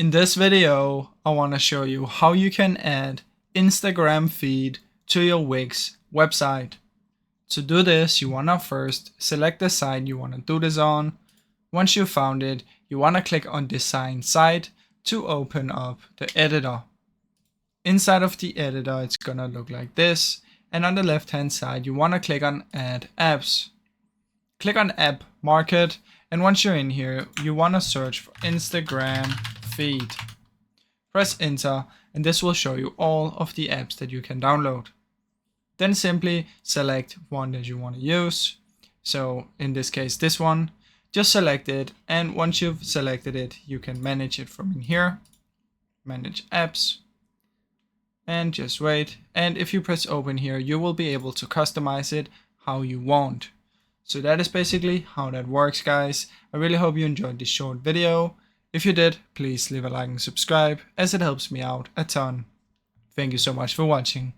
In this video, I want to show you how you can add Instagram feed to your Wix website. To do this, you want to first select the site you want to do this on. Once you found it, you want to click on Design Site to open up the editor. Inside of the editor, it's gonna look like this. And on the left hand side, you want to click on Add Apps. Click on App Market. And once you're in here, you want to search for Instagram feed. Press enter and this will show you all of the apps that you can download. Then simply select one that you want to use. So in this case, this one. Just select it, and once you've selected it, you can manage it from in here. Manage apps. And just wait. And if you press open here, you will be able to customize it how you want. So that is basically how that works, guys. I really hope you enjoyed this short video. If you did, please leave a like and subscribe, as it helps me out a ton. Thank you so much for watching.